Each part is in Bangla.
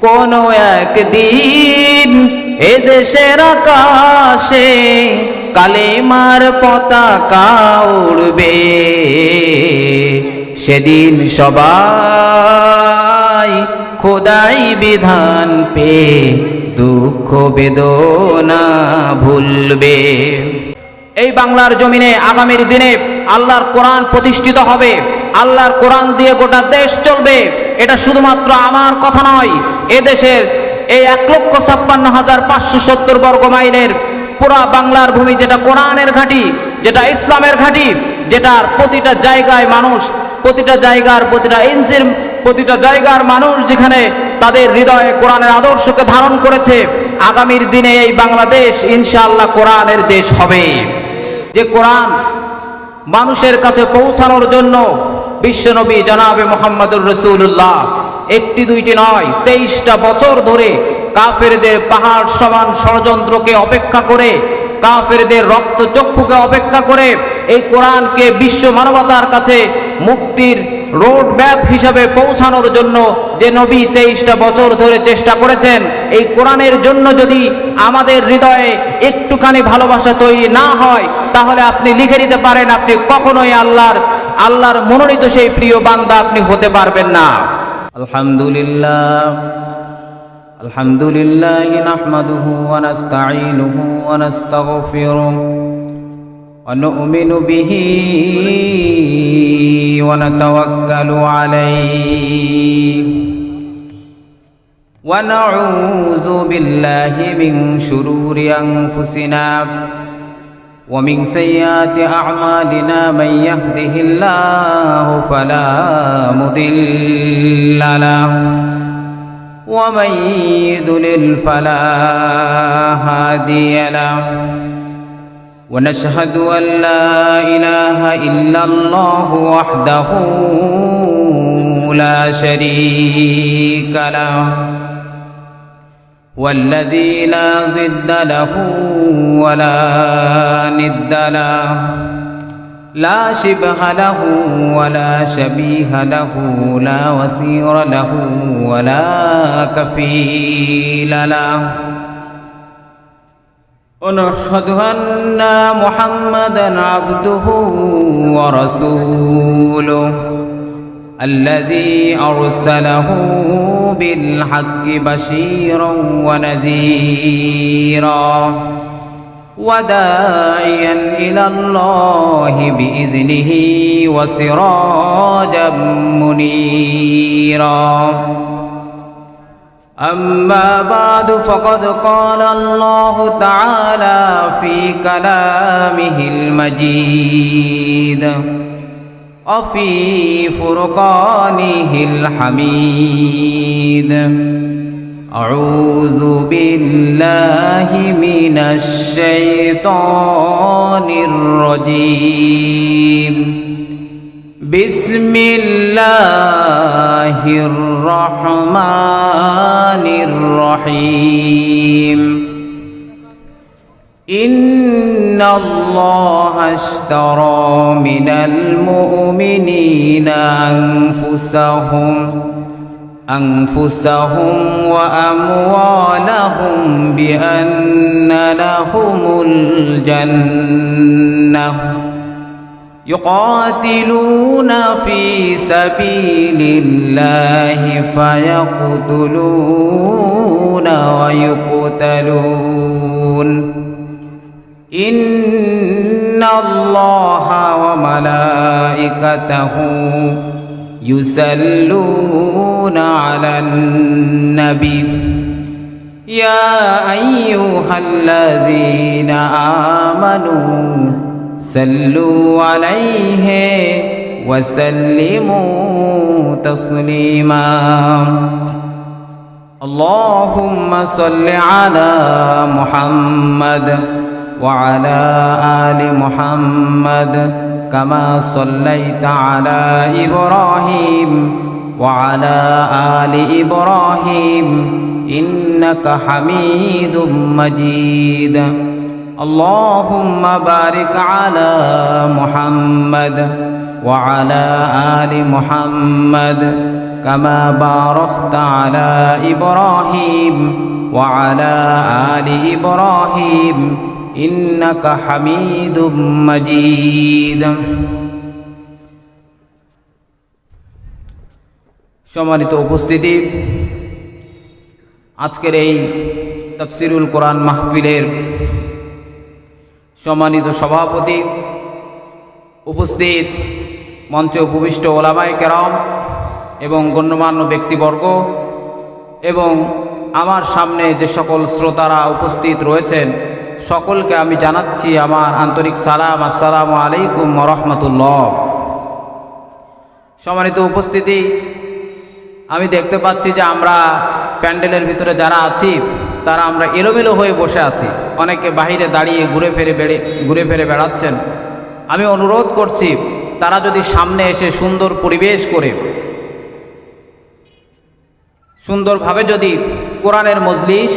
কোনো একদিন এদেশের আকাশে কালেমার পতাকা উড়বে। সেদিন সবাই খোদাই বিধান পেয়ে দুঃখ বেদনা ভুলবে। এই বাংলার জমিনে আগামীর দিনে আল্লাহর কোরআন প্রতিষ্ঠিত হবে, আল্লাহর কোরআন দিয়ে গোটা দেশ চলবে। এটা শুধুমাত্র আমার কথা নয়, এদেশের এই 1,56,570 বর্গ মাইলের পুরা বাংলার ভূমি, যেটা কোরআনের ঘাঁটি, যেটা ইসলামের ঘাঁটি, যেটার প্রতিটা জায়গায় মানুষ, প্রতিটা জায়গার প্রতিটা ইঞ্চির প্রতিটা জায়গার মানুষ যেখানে তাদের হৃদয়ে কোরআনের আদর্শকে ধারণ করেছে, আগামীর দিনে এই বাংলাদেশ ইনশাআল্লাহ কোরআনের দেশ হবে। যে কোরআন মানুষের কাছে পৌঁছানোর জন্য বিশ্বনবী জনাবে মুহাম্মদুর রাসূলুল্লাহ একটি দুইটি নয় 23টা বছর ধরে কাফেরদের পাহাড় সমান ষড়যন্ত্রকে অপেক্ষা করে, কাফেরদের রক্তচক্ষুকে অপেক্ষা করে এই কোরআনকে বিশ্ব মানবতার কাছে মুক্তির রোড ম্যাপ হিসাবে পৌঁছানোর জন্য যে নবী 23টা বছর ধরে চেষ্টা করেছেন, এই কোরআনের জন্য যদি আমাদের হৃদয়ে একটুখানি ভালোবাসা তৈরি না হয়, তাহলে আপনি লিখে নিতে পারেন আপনি কখনোই আল্লাহর মনোনীত সেই প্রিয় বান্দা আপনি হতে পারবেন না। আলহামদুলিল্লাহ নাহমাদুহু ওয়া নাস্তাঈনুহু ওয়া নাস্তাগফিরুহু ওয়া নু'মিনু বিহি ওয়া নাতাওয়াক্কালু আলাইহি ওয়া নাউযু বিল্লাহি মিন শুরুরি আনফুসিনা ওয়া মিন সাইয়্যাতি আ'মালিনা মান ইয়াহদিহিল্লাহু ফালা মুদিল্লা লাহু ওয়া মান ইউদ্লিল ফালা হাদিয়া লাহু ওয়া নাশহাদু আন লা ইলাহা ইল্লাল্লাহু ওয়াহদাহু লা শারীকা লাহু والذي لا ضد له ولا ند له لا شبه له ولا شبيه له لا وثير له ولا كفيل له ونشهد أن محمدا عبده ورسوله الذي أرسله بالحق بشيرا ونذيرا وداعيا إلى الله بإذنه وسراجا منيرا أما بعد فقد قال الله تعالى في كلامه المجيد وفي فرقانه الحميد أعوذ بالله من الشيطان الرجيم بسم الله الرحمن الرحيم إن الله اشترى من المؤمنين أنفسهم وأموالهم بأن لهم الجنة يقاتلون في سبيل الله فيقتلون ويقتلون إن الله وملائكته يصلون على النبي يا أيها الذين آمنوا صلوا عليه وسلموا تسليما اللهم صل على محمد وعلى آل محمد كما صليت على إبراهيم وعلى آل إبراهيم إنك حميد مجيد اللهم بارك على محمد وعلى آل محمد كما باركت على إبراهيم وعلى آل إبراهيم إنك حميد مجيد সম্মানিত উপস্থিতি, আজকের এই তাফসিরুল কোরআন মাহফিলের সম্মানিত সভাপতি, উপস্থিত মঞ্চে উপবিষ্ট ওলামায়ে কেরাম এবং গণ্যমান্য ব্যক্তিবর্গ এবং আমার সামনে যে সকল শ্রোতারা উপস্থিত রয়েছেন, সকলকে আমি জানাচ্ছি আমার আন্তরিক সালাম। আসসালামু আলাইকুম ওয়া রাহমাতুল্লাহ। সম্মানিত উপস্থিতি, আমি দেখতে পাচ্ছি যে আমরা প্যান্ডেলের ভিতরে যারা আছি তারা আমরা এলোমেলো হয়ে বসে আছি। অনেকে বাহিরে দাঁড়িয়ে ঘুরে ফিরে বেড়াচ্ছেন। আমি অনুরোধ করছি তারা যদি সামনে এসে সুন্দর পরিবেশ করে সুন্দরভাবে যদি কোরআনের মজলিস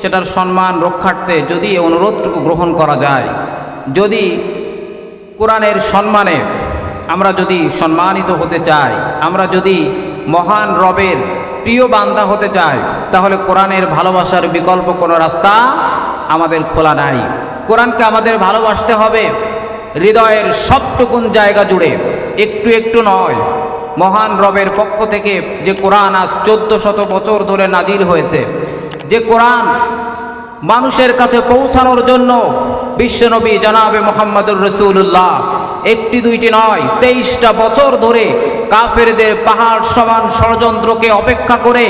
সেটার সম্মান রক্ষার্থে যদি এই অনুরোধটুকু গ্রহণ করা যায়, যদি কোরআনের সম্মানে আমরা যদি সম্মানিত হতে চাই, আমরা যদি মহান রবের প্রিয় বান্দা হতে চাই, তাহলে কোরআনের ভালোবাসার বিকল্প কোনো রাস্তা আমাদের খোলা নাই। কোরআনকে আমাদের ভালোবাসতে হবে হৃদয়ের সবটুকুন জায়গা জুড়ে, একটু একটু নয়। মহান রবের পক্ষ থেকে যে কোরআন আজ 1400 বছর ধরে নাজিল হয়েছে, যে কোরআন মানুষের কাছে পৌঁছানোর জন্য বিশ্বনবী জনাবে মুহাম্মদুর রাসূলুল্লাহ একটি দুইটি নয় 23টা বছর ধরে কাফেরদের পাহাড় সমান ষড়যন্ত্রকে অপেক্ষা করে,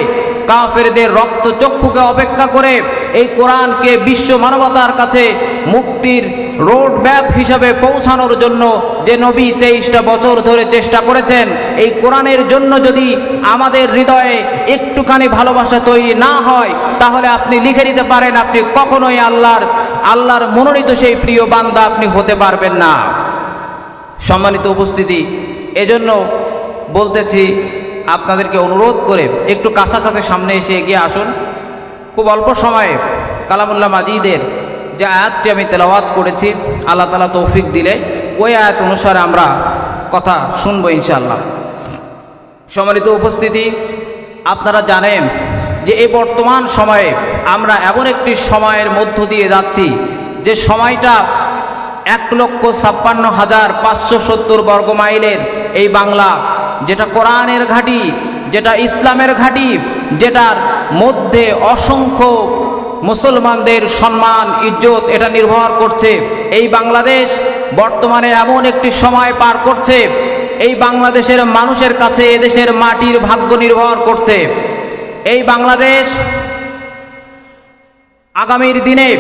কাফেরদের রক্তচক্ষুকে অপেক্ষা করে এই কোরআনকে বিশ্ব মানবতার কাছে মুক্তির রোড ম্যাপ হিসাবে পৌঁছানোর জন্য যে নবী 23টা বছর ধরে চেষ্টা করেছেন, এই কোরআনের জন্য যদি আমাদের হৃদয়ে একটুখানি ভালোবাসা তৈরি না হয়, তাহলে আপনি লিখে নিতে পারেন আপনি কখনোই আল্লাহর মনোনীত সেই প্রিয় বান্দা আপনি হতে পারবেন না। সম্মানিত উপস্থিতি, এজন্য বলতেছি আপনাদেরকে অনুরোধ করে একটু কাছাকাছি সামনে এসে এগিয়ে আসুন। খুব অল্প সময়ে কালামুল্লাহ মাজিদের যে আয়াতটি আমি তেলাওয়াত করেছি, আল্লাহ তাআলা তৌফিক দিলে ওই আয়াত অনুসারে আমরা কথা শুনবো ইনশাআল্লাহ। সম্মানিত উপস্থিতি, আপনারা জানেন যে এই বর্তমান সময়ে আমরা এমন একটি সময়ের মধ্য দিয়ে যাচ্ছি যে সময়টা 1,56,570 বর্গ মাইলের এই বাংলা, যেটা কোরআনের ঘাঁটি, যেটা ইসলামের ঘাঁটি, যেটার মধ্যে অসংখ্য মুসলমানদের সম্মান ইজ্জত এটা নির্ভর করছে, এই বাংলাদেশ বর্তমানে এমন একটি সময় পার করছে, এই বাংলাদেশের মানুষের কাছে এদেশের মাটির ভাগ্য নির্ভর করছে। এই বাংলাদেশ আগামীর দিনে,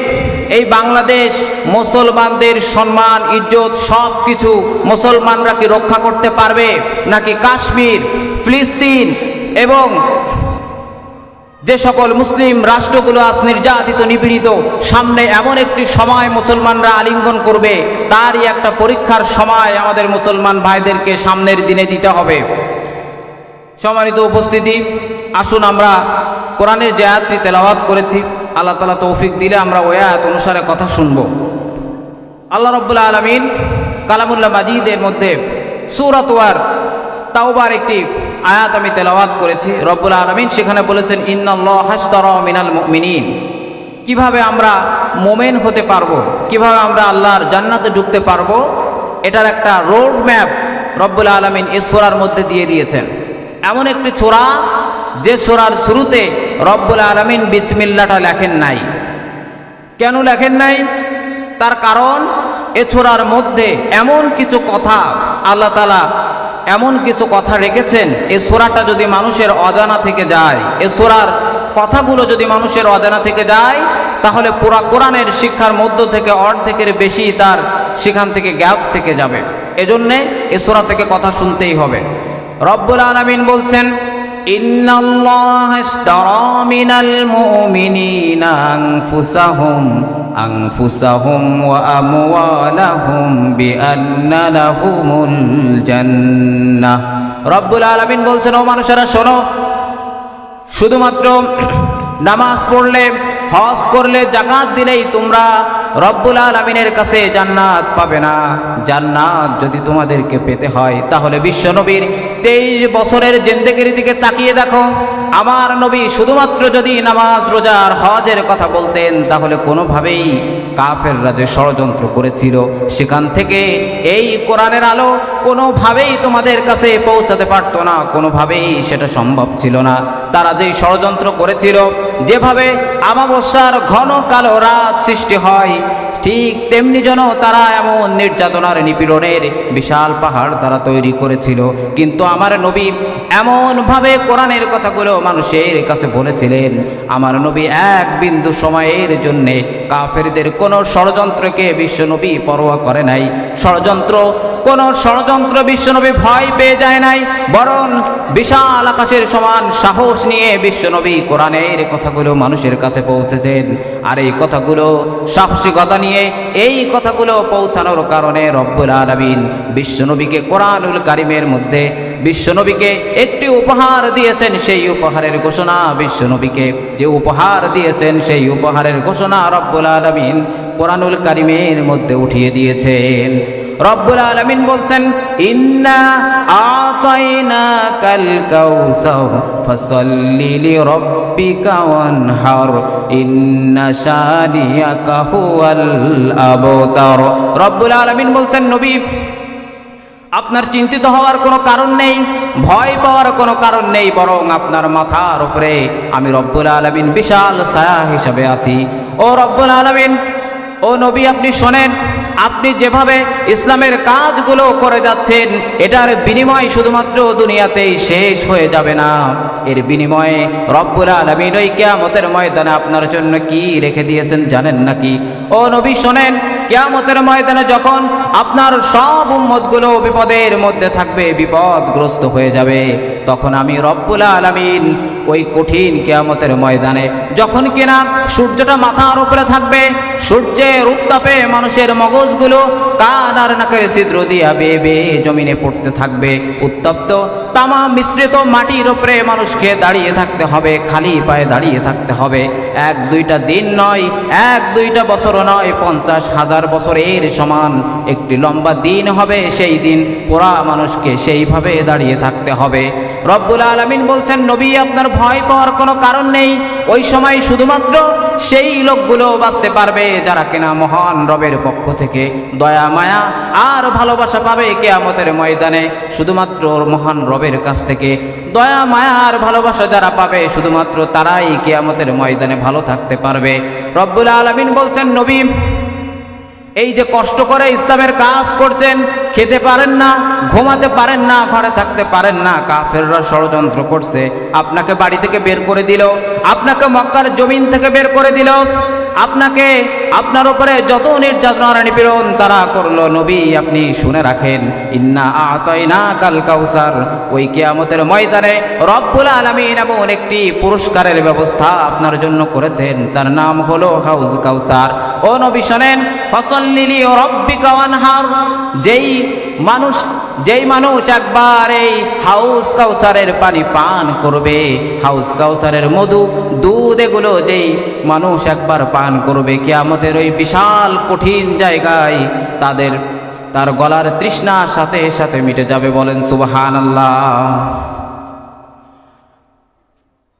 এই বাংলাদেশ মুসলমানদের সম্মান ইজ্জত সব কিছু মুসলমানরা কি রক্ষা করতে পারবে, নাকি কাশ্মীর, ফিলিস্তিন এবং যে সকল মুসলিম রাষ্ট্রগুলো আজ নির্যাতিত নিপীড়িত, সামনে এমন একটি সময় মুসলমানরা আলিঙ্গন করবে, তারই একটা পরীক্ষার সময় আমাদের মুসলমান ভাইদেরকে সামনের দিনে দিতে হবে। সম্মানিত উপস্থিতি, আসুন আমরা কোরআনের যে আয়াতটি তেলাওয়াত করেছি, আল্লাহ তাআলা তৌফিক দিলে আমরা ওই আয়াত অনুসারে কথা শুনব। আল্লাহ রাব্বুল আলামিন কালামুল্লাহ মাজিদের মধ্যে সূরাত তাওবার একটি আয়াত আমি তেলাওয়াত করেছি। রব্বুল আলামিন সেখানে বলেছেন, ইন্নাল্লাহা আশতারা মিনাল মুমিনিন। কিভাবে আমরা মোমেন হতে পারবো, কিভাবে আমরা আল্লাহর জান্নাতে ঢুকতে পারবো, এটার একটা রোড ম্যাপ রব্বুল আলামিন এই সূরার মধ্যে দিয়ে দিয়েছেন। এমন একটি সূরা যে সূরার শুরুতে রব্বুল আলামিন বিসমিল্লাহটা লেখেন নাই। কেন লেখেন নাই? তার কারণ এ সূরার মধ্যে এমন কিছু কথা আল্লাহ তাআলা এমন কিছু কথা রেখেছেন, এই সূরাটা যদি মানুষের অজানা থেকে যায়, এই সূরার কথাগুলো যদি মানুষের অজানা থেকে যায়, তাহলে পুরা কোরআনের শিক্ষার মধ্য থেকে অর্ধেকের বেশি তার সেখান থেকে গ্যাপ থেকে যাবে। এজন্যে এই সূরা থেকে কথা শুনতেই হবে। রব্বুল আলামিন বলছেন, ইন্নাল্লাহা ইশতারা মিনাল মুমিনিনা আনফুসাহুম ওয়া আমওয়ালাহুম বিআন্না লাহুমুল জান্নাহ। রব্বুল আলামিন বলছেন, ও মানুষেরা শোনো, শুধুমাত্র নামাজ পড়লে, হজ করলে, যাকাত দিলেই তোমরা রব্বুল আলামিনের কাছে জান্নাত পাবে না। জান্নাত যদি তোমাদেরকে পেতে হয় তাহলে বিশ্বনবীর 23 বছরের জিন্দেগির দিকে তাকিয়ে দেখো। আমার নবী শুধুমাত্র যদি নামাজ রোজা আর হজের কথা বলতেন তাহলে কোনোভাবেই কাফেররা যে ষড়যন্ত্র করেছিল সেখান থেকে এই কোরআনের আলো কোনোভাবেই তোমাদের কাছে পৌঁছাতে পারতো না, কোনোভাবেই সেটা সম্ভব ছিল না। তারা যেই ষড়যন্ত্র করেছিল, যেভাবে আমাবস্যার ঘন কালো রাত সৃষ্টি হয় ঠিক তেমনি যেন তারা এমন নির্যাতনার নিপীড়নের বিশাল পাহাড় তারা তৈরি করেছিল। কিন্তু আমার নবী এমনভাবে কোরআনের কথাগুলো মানুষের কাছে বলেছিলেন, আমার নবী এক বিন্দু সময়ের জন্যে কাফেরদের কোনো ষড়যন্ত্রকে বিশ্বনবী পরোয়া করে নাই। কোন ষড়যন্ত্র বিশ্বনবী ভয় পেয়ে যায় নাই, বরং বিশাল আকাশের সমান সাহস নিয়ে বিশ্বনবী কোরআনের কথাগুলো মানুষের কাছে পৌঁছেছেন। আর এই কথাগুলো সাহসিকতা নিয়ে এই কথাগুলো পৌঁছানোর কারণে রব্বুল আলামিন বিশ্বনবীকে কোরআনুল কারীমের মধ্যে বিশ্বনবীকে একটি উপহার দিয়েছেন। সেই উপহারের ঘোষণা বিশ্বনবীকে যে উপহার দিয়েছেন সেই উপহারের ঘোষণা রব্বুল আলামিন কোরআনুল কারীমের মধ্যে উঠিয়ে দিয়েছেন। রব্বুল আলামিন বলছেন, ইন্না আতাইনাকাল কাউসার ফাসাল্লি লিরাব্বিকা ওয়ানহার ইন্না শানিয়াকা হুয়াল আবতার। রব্বুল আলামিন বলছেন, নবী আপনার চিন্তিত হওয়ার কোনো কারণ নেই, ভয় পাওয়ার কোনো কারণ নেই, বরং আপনার মাথার উপরে আমি রব্বুল আলামিন বিশাল ছায়া হিসাবে আছি। ও রব্বুল আলামিন, ও নবী আপনি শোনেন, আপনি যেভাবে ইসলামের কাজগুলো করে যাচ্ছেন এটার বিনিময় শুধুমাত্র দুনিয়াতেই শেষ হয়ে যাবে না, এর বিনিময়ে রব্বুল আলামিন ওই কিয়ামতের ময়দানে আপনার জন্য কি রেখে দিয়েছেন জানেন নাকি? ও নবী শোনেন, কিয়ামতের ময়দানে যখন আপনার সব উম্মতগুলো বিপদের মধ্যে থাকবে, বিপদগ্রস্ত হয়ে যাবে, তখন আমি রব্বুল আলামিন ওই কঠিন কিয়ামতের ময়দানে যখন কিনা সূর্যটা মাথার উপরে থাকবে, সূর্যের উত্তাপে মানুষের মগজগুলো কান আর নাকের ছিদ্র দিয়া বেয়ে বেয়ে জমিনে পড়তে থাকবে, উত্তপ্ত তামা মিশ্রিত মাটির উপরে মানুষকে দাঁড়িয়ে থাকতে হবে, খালি পায়ে দাঁড়িয়ে থাকতে হবে। 1-2টা দিন নয়, 1-2টা বছরও নয়, 50,000 বছরের সমান একটি লম্বা দিন হবে। সেই দিন পুরা মানুষকে সেইভাবে দাঁড়িয়ে থাকতে হবে। রব্বুল আলামিন বলছেন, নবী আপনার ভয় পাওয়ার কোনো কারণ নেই। ওই সময় শুধুমাত্র সেই লোকগুলো বাঁচতে পারবে যারা কিনা মহান রবের পক্ষ থেকে দয়া মায়া আর ভালোবাসা পাবে। কিয়ামতের ময়দানে শুধুমাত্র মহান রবের কাছ থেকে দয়া মায়া আর ভালোবাসা যারা পাবে শুধুমাত্র তারাই কিয়ামতের ময়দানে ভালো থাকতে পারবে। রব্বুল আলামিন বলছেন, নবী এই যে কষ্ট করে ইসলামের কাজ করছেন, খেতে পারেন না, ঘুমাতে পারেন না, ঘরে থাকতে পারেন না, কাফেররা ষড়যন্ত্র করছে, আপনাকে বাড়ি থেকে বের করে দিল, আপনাকে মক্কার জমিন থেকে বের করে দিল, আপনাকে আপনার উপরে যত নির্যাতন নিপীড়ন তারা করলো, নবী আপনি শুনে রাখেন, ইন্না আতাইনাকাল কাউসার, ওই কিয়ামতের ময়দানে রব্বুল আলামিন এমন একটি পুরস্কারের ব্যবস্থা আপনার জন্য করেছেন, তার নাম হলো হাউজ কাউসার। ও নবী শোনেন, ফাসাল্লি লিরাব্বিকা ওয়ানহার, যেই মানুষ একবার এই হাউজ কাউসারের পানি পান করবে, হাউজ কাউসারের মধু দুধ এগুলো যেই মানুষ একবার পান করবে, কিয়ামতের ওই বিশাল কঠিন জায়গায় তার গলার তৃষ্ণা সাথে সাথে মিটে যাবে। বলেন সুবহানাল্লাহ।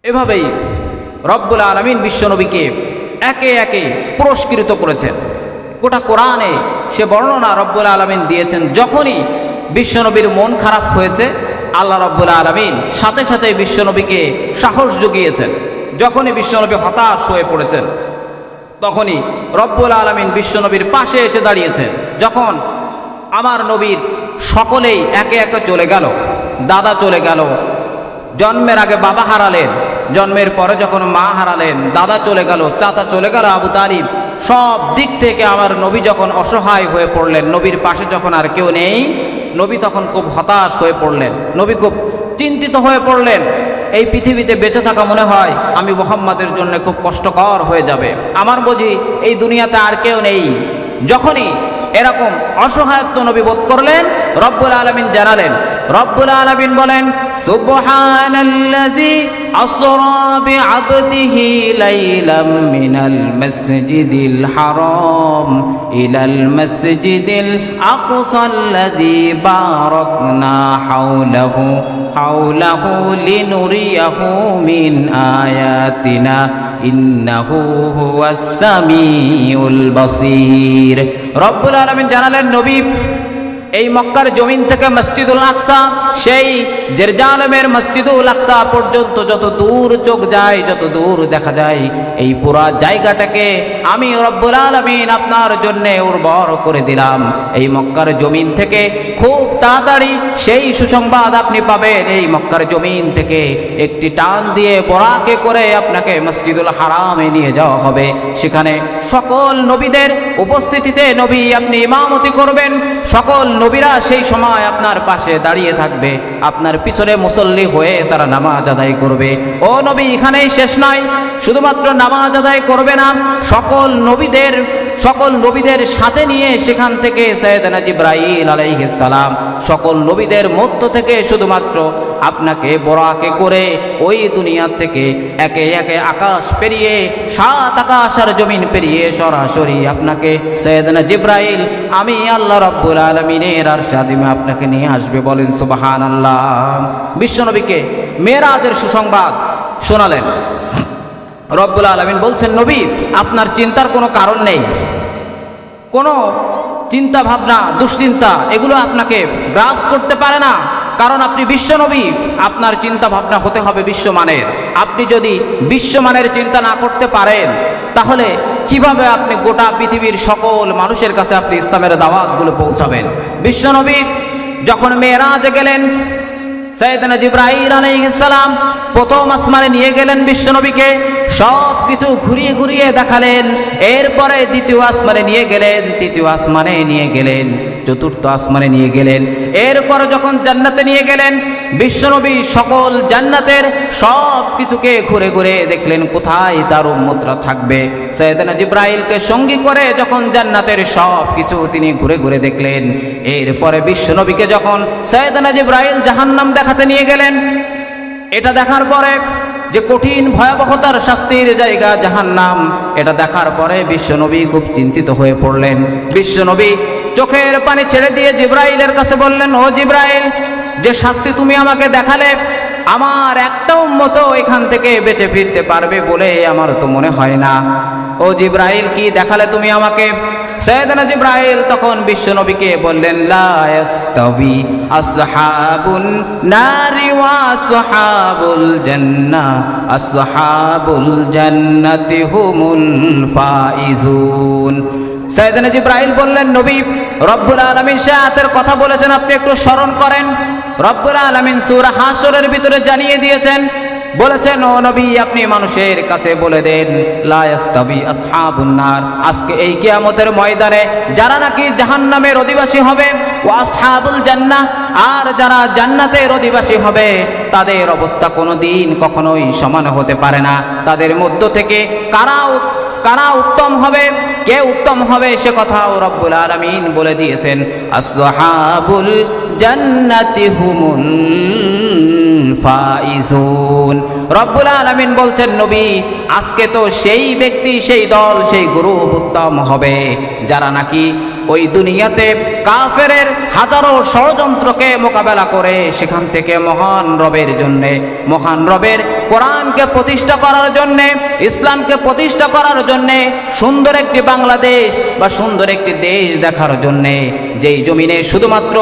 এভাবেই রব্বুল আলামিন বিশ্বনবীকে একে একে পুরস্কৃত করেছেন। গোটা কোরআনে সে বর্ণনা রব্বুল আলামিন দিয়েছেন। যখনই বিশ্বনবীর মন খারাপ হয়েছে আল্লাহ রব্বুল আলামিন সাথে সাথে বিশ্বনবীকে সাহস জুগিয়েছেন। যখনই বিশ্বনবী হতাশ হয়ে পড়েছেন তখনই রব্বুল আলামিন বিশ্বনবীর পাশে এসে দাঁড়িয়েছেন। যখন আমার নবীর সকলেই একে একে চলে গেল, দাদা চলে গেল, জন্মের আগে বাবা হারালেন, জন্মের পরে যখন মা হারালেন, দাদা চলে গেল, চাচা চলে গেল আবু তালিব, সব দিক থেকে আমার নবী যখন অসহায় হয়ে পড়লেন, নবীর পাশে যখন আর কেউ নেই, নবী তখন খুব হতাশ হয়ে পড়লেন, নবী খুব চিন্তিত হয়ে পড়লেন। এই পৃথিবীতে বেঁচে থাকা মনে হয় আমি মুহাম্মাদের জন্য খুব কষ্টকর হয়ে যাবে, আমার বুঝি এই দুনিয়াতে আর কেউ নেই। যখনই এরকম অসহায়ত্ব নবী বোধ করলেন, রব্বুল আলামিন জানালেন। রব্বুল আলামিন বলেন, সুবহানাল্লাযী আসরা বিআবদিহি লাইলাম মিনাল মাসজিদিল হারাম ইলাল মাসজিদিল আকসাল্লাযী বারাকনা হাওলাহু লিনুরিয়াহু মিন আয়াতিনা ইন্নাহু হুয়াস সামিউল বাসীর। রব্বুল আলামিন জানালেন, নবী এই মক্কার জমিন থেকে মসজিদুল আকসা, সেই জেরুজালেমের মসজিদুল আকসা পর্যন্ত যত দূর চোখ যায়, যত দূর দেখা যায়, এই পুরা জায়গাটাকে আমি রব্বুল আলামিন আপনার জন্য উর্বর করে দিলাম। এই মক্কার জমিন থেকে খুব তাড়াতাড়ি সেই সুসংবাদ আপনি পাবেন। এই মক্কার জমিন থেকে একটি টান দিয়ে বোরাকে করে আপনাকে মসজিদুল হারামে নিয়ে যাওয়া হবে। সেখানে সকল নবীদের উপস্থিতিতে নবী আপনি ইমামতি করবেন। সকল নবীরা সেই সময় আপনার পাশে দাঁড়িয়ে থাকবে, আপনার পিছনে মুসল্লি হয়ে তারা নামাজ আদায় করবে। ও নবী, এখানেই শেষ নয়, শুধুমাত্র নামাজ আদায় করবে না, সকল নবীদের সাথে নিয়ে সেখান থেকে সাইয়েদনা জিবরাইল আলাইহিস সালাম সকল নবীদের মধ্য থেকে শুধুমাত্র আপনাকে বোরাকে করে ওই দুনিয়া থেকে একে একে আকাশ পেরিয়ে, 7 আকাশ আর জমিন পেরিয়ে সরাসরি আপনাকে সাইয়েদনা জিবরাইল আমি আল্লাহ রাব্বুল আলামিনের আরশাদিমে আপনাকে নিয়ে আসবে। বলেন সুবহানাল্লাহ। বিশ্বনবীকে মেরাজের সুসংবাদ শোনালেন। রব্বুল আলামিন বলছেন, নবী আপনার চিন্তার কোনো কারণ নেই, কোনো চিন্তা ভাবনা দুশ্চিন্তা এগুলো আপনাকে গ্রাস করতে পারে না, কারণ আপনি বিশ্বনবী। আপনার চিন্তা ভাবনা হতে হবে বিশ্বমানের। আপনি যদি বিশ্বমানের চিন্তা না করতে পারেন, তাহলে কিভাবে আপনি গোটা পৃথিবীর সকল মানুষের কাছে আপনি ইসলামের দাওয়াতগুলো পৌঁছাবেন? বিশ্বনবী যখন মেরাজে গেলেন, সাইয়েদনা জিবরাইল আলাইহিস সালাম প্রথম আসমানে নিয়ে গেলেন বিশ্বনবীকে, সব কিছু ঘুরিয়ে ঘুরিয়ে দেখালেন। এরপরে দ্বিতীয় আসমানে নিয়ে গেলেন, তৃতীয় আসমানে নিয়ে গেলেন, চতুর্থ আসমানে নিয়ে গেলেন। এরপরে যখন জান্নাতে নিয়ে গেলেন, বিশ্বনবী সকল জান্নাতের সব কিছুকে ঘুরে ঘুরে দেখলেন কোথায় তার উম্মতরা থাকবে। সাইয়েদনা জিবরাইলকে সঙ্গী করে যখন জান্নাতের সব কিছু তিনি ঘুরে ঘুরে দেখলেন, এরপরে বিশ্বনবীকে যখন সাইয়েদনা জিবরাইল জাহান্নাম দেখাতে নিয়ে গেলেন, এটা দেখার পরে যে কঠিন ভয়াবহতার শাস্তির জায়গা জাহান্নাম, এটা দেখার পরে বিশ্বনবী খুব চিন্তিত হয়ে পড়লেন। বিশ্বনবী চোখের পানি ছেড়ে দিয়ে জিবরাইলের কাছে বললেন, ও জিবরাইল, যে শাস্তি তুমি আমাকে দেখালে, আমার একটা উম্মত এখান থেকে বেঁচে ফিরতে পারবে বলে আমার তো মনে হয় না। ও জিবরাইল, কি দেখালে তুমি আমাকে? সাইয়েদনা জিবরাইল তখন বিশ্বনবীকে বললেন, লা ইয়াস্তাবি আসহাবুন নারি ওয়া আসহাবুল জান্নাহ, আসহাবুল জান্নাতি হুমুল ফাইজুন। সাইয়েদনা জিবরাইল বললেন, নবী রব্বুল আলামিন সে আয়াতের কথা বলেছেন, আপনি একটু স্মরণ করেন। রব্বুল আলামিন সূরা হাশরের ভিতরে জানিয়ে দিয়েছেন, বলেছেন, ও নবী আপনি মানুষের কাছে বলে দেন, লা ইয়াস্তাবি আসহাবুন নার, আজকে এই কিয়ামতের ময়দানে যারা নাকি জাহান্নামের অধিবাসী হবে, ও আসহাবুল জান্নাহ, আর যারা জান্নাতের অধিবাসী হবে, তাদের অবস্থা কোনোদিন কখনোই সমান হতে পারে না। তাদের মধ্য থেকে কারা উত্তম হবে, কে উত্তম হবে, সে কথাও রব্বুল আলামিন বলে দিয়েছেন, আসহাবুল জান্নাতি হুমুল ফাইজুন। রব্বুল আলামিন বলছেন, নবী আজকে তো সেই ব্যক্তি, সেই দল, সেই গ্রুপ উত্তম হবে যারা নাকি ওই দুনিয়াতে কাফেরের হাজারো ষড়যন্ত্রকে মোকাবেলা করে সেখান থেকে মহান রবের জন্যে, মহান রবের কোরআনকে প্রতিষ্ঠা করার জন্যে, ইসলামকে প্রতিষ্ঠা করার জন্যে, সুন্দর একটি বাংলাদেশ বা সুন্দর একটি দেশ দেখার জন্যে, যেই জমিনে শুধুমাত্র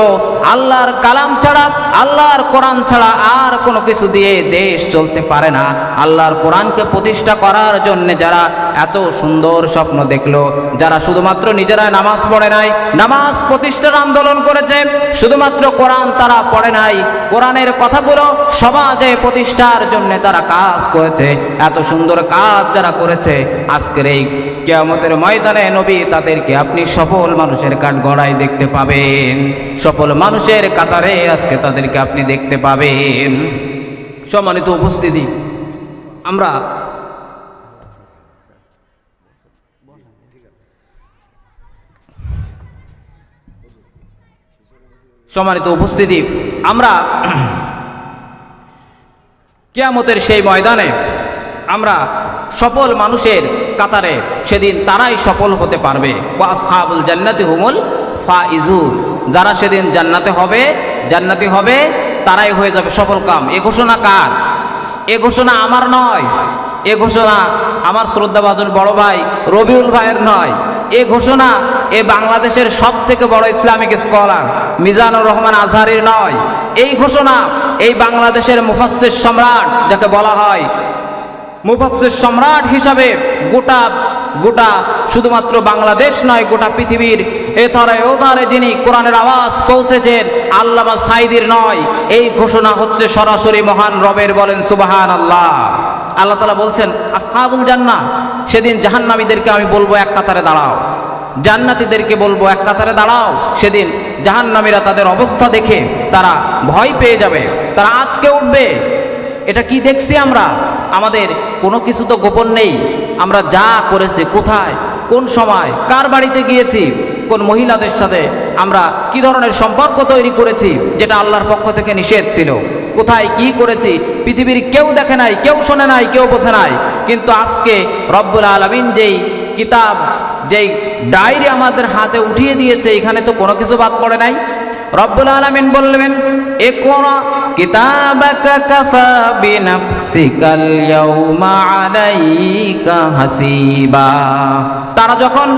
আল্লাহর কালাম ছাড়া, আল্লাহর কোরআন ছাড়া আর কোনো কিছু দিয়ে দেশ চলতে পারে না, আল্লাহর কোরআনকে প্রতিষ্ঠা করার জন্যে যারা এত সুন্দর স্বপ্ন দেখলো, যারা শুধুমাত্র নিজেরা নামাজ পড়ে নাই, নামাজ প্রতিষ্ঠার আন্দোলন করেছে, শুধুমাত্র কোরআন তারা পড়ে নাই, কোরআনের কথাগুলো সমাজে প্রতিষ্ঠার জন্য তারা কাজ করেছে, এত সুন্দর কাজ যারা করেছে, আজকের এই কিয়ামতের ময়দানে নবী তাদেরকে আপনি সফল মানুষের কাঠগড়ায় দেখতে পাবেন, সফল মানুষের কাতারে আজকে তাদেরকে আপনি দেখতে পাবেন। সম্মানিত উপস্থিতি, আমরা সম্মানিত উপস্থিতি, আমরা কিয়ামতের সেই ময়দানে আমরা সফল মানুষের কাতারে সেদিন তারাই সফল হতে পারবে। ওয়া আসহাবুল জান্নাতি হুমুল ফাইজুন, যারা সেদিন জান্নাতি হবে তারাই হয়ে যাবে সফল কাম। এ ঘোষণা কার? এ ঘোষণা আমার নয়, এ ঘোষণা আমার শ্রদ্ধাভাজন বড় ভাই রবিউল ভাইয়ের নয়, এ ঘোষণা এ বাংলাদেশের সব থেকে বড় ইসলামিক স্কলার মিজানুর রহমান আজহারির নয়। এই ঘোষণা এই বাংলাদেশের মুফাসসির সম্রাট, যাকে বলা হয় মুফাসসির সম্রাট হিসাবে গোটা শুধুমাত্র বাংলাদেশ নয়, গোটা পৃথিবীর এধারে ওধারে যিনি কোরআনের আওয়াজ পৌঁছেছেন, আল্লামা সাঈদীর নয়। এই ঘোষণা হচ্ছে সরাসরি মহান রবের। বলেন সুবহানাল্লাহ। আল্লাহ তাআলা বলছেন আসহাবুল জান্নাহ, সেদিন জাহান্নামীদেরকে আমি বলবো এক কাতারে দাঁড়াও, জান্নাতীদেরকে বলবো এক কাতারে দাঁড়াও। সেদিন জাহান্নামীরা তাদের অবস্থা দেখে তারা ভয় পেয়ে যাবে, তারা আঁতকে উঠবে। এটা কি দেখছি আমরা? আমাদের কোনো কিছু তো গোপন নেই। আমরা যা করেছি, কোথায়, কোন সময়, কার বাড়িতে গিয়েছি, কোন মহিলাদের সাথে আমরা কি ধরনের সম্পর্ক তৈরি করেছি যেটা আল্লাহর পক্ষ থেকে নিষেধ ছিল, কোথায় কি করেছি পৃথিবীর কেউ দেখে নাই, কেউ শোনে নাই, কেউ বোঝে নাই। কিন্তু আজকে রব্বুল আলামিন যেই কিতাব, যেই ডায়েরি আমাদের হাতে উঠিয়ে দিয়েছে, এখানে তো কোনো কিছু বাদ পড়ে নাই। রব্বুল আলামিন বললেন ইকরা কিতাবাকা কাফা বিনাফসিকাল ইয়াউমা আলাইকা হাসিবা। তারা যখন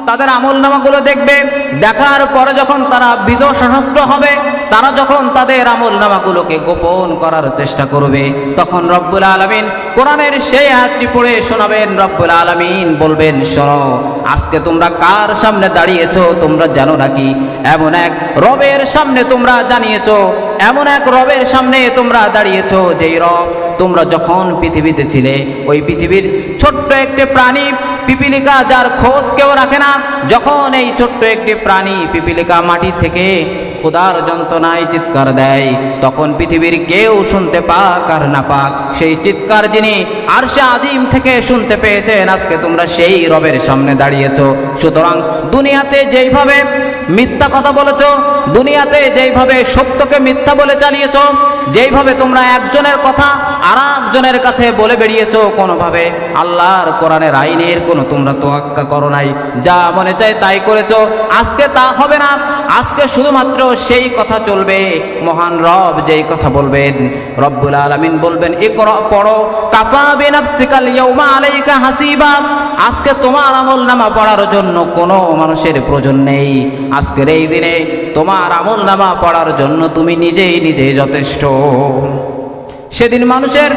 তাদের আমলনামাগুলো দেখবে, দেখার পরে যখন তারা ভীত সশস্ত্র হবে, তারা যখন তাদের আমলনামাগুলোকে গোপন করার চেষ্টা করবে, তখন রব্বুল আলামিন কোরআনের সেই আয়াতটি পড়ে শোনাবেন। রব্বুল আলামিন বলবেন শোনো, আজকে তোমরা কার সামনে দাঁড়িয়েছো তোমরা জানো নাকি? এমন এক রবের সামনে তোমরা জানিয়েছো, এমন এক রবের সামনে তোমরা দাঁড়িয়েছো যেই রব তোমরা যখন পৃথিবীতে ছিলে, ওই পৃথিবীর ছোট্ট একটি প্রাণী পিপিলিকা, যার খোঁজ কেউ রাখে না, যখন এই ছোট্ট একটি প্রাণী পিপিলিকা মাটি থেকে ক্ষুধার যন্ত্রণায় চিৎকার দেয়, তখন পৃথিবীর কেউ শুনতে পাক আর না পাক, সেই চিৎকার যিনি আরশে আজিম থেকে শুনতে পেয়েছেন, আজকে তোমরা সেই রবের সামনে দাঁড়িয়েছো। সুতরাং দুনিয়াতে যেইভাবে মিথ্যা কথা বলেছো, দুনিয়াতে যেইভাবে সত্যকে মিথ্যা বলে চালিয়েছো, যেইভাবে তোমরা একজনের কথা আর একজনের কাছে বলে বেরিয়েছো, কোনোভাবে আল্লাহর কোরআনের আইনের কোনো তোমরা তোয়াক্কা করো নাই, যা মনে চায় তাই করেছো, আজকে তা হবে না। আজকে শুধুমাত্র সেই কথা চলবে মহান রব যেই কথা বলবেন। রব্বুল আলামিন বলবেন ইকরা, পড়ো, কাফা বিনাফসিকাল ইয়াউমা আলাইকা হাসিবা। আজকে তোমার আমলনামা পড়ার জন্য কোনো মানুষের প্রয়োজন নেই। আজকের এই দিনে তোমার আমলনামা পড়ার জন্য তুমি নিজেই যথেষ্ট। সেদিন মানুষের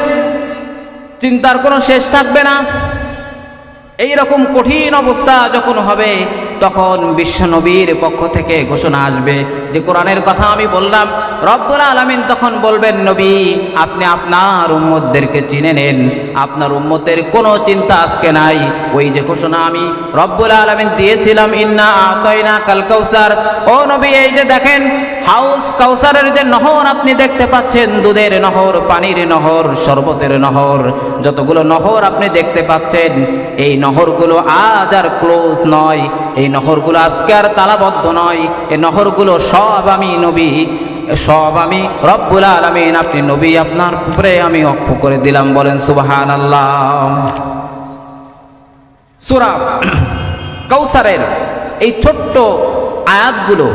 চিন্তার কোনো শেষ থাকবে না। এই রকম কঠিন অবস্থা যখন হবে, তখন বিশ্বনবীর পক্ষ থেকে ঘোষণা আসবে যে কোরআনের কথা আমি বললাম। রব্বুল আলামিন তখন বলবেন নবী, আপনি আপনার উম্মতদেরকে চিনে নেন, আপনার উম্মতের কোনো চিন্তা আজকে নাই। ওই যে ঘোষণা আমি রব্বুল আলামিন দিয়েছিলাম, ইন্না আতাইনা কাল কাউসার, ও নবী এই যে দেখেন হাউস কাউসারের যে নহর আপনি দেখতে পাচ্ছেন, দুধের নহর, পানির নহর, শরবতের নহর, যতগুলো নহর আপনি দেখতে পাচ্ছেন, এই নহরগুলো আজ আর ক্লোজ নয়, এই নহরগুলো আজকে আর তালাবদ্ধ নয়, এই নহরগুলো সব আমি নবী, সব আমি রব্বুল আলামিন, আপনি নবী, আপনার উপরে আমি ওয়াকফ করে দিলাম। বলেন সুবহানাল্লাহ। সূরা কাউসারের এই ছোট্ট আয়াতগুলো,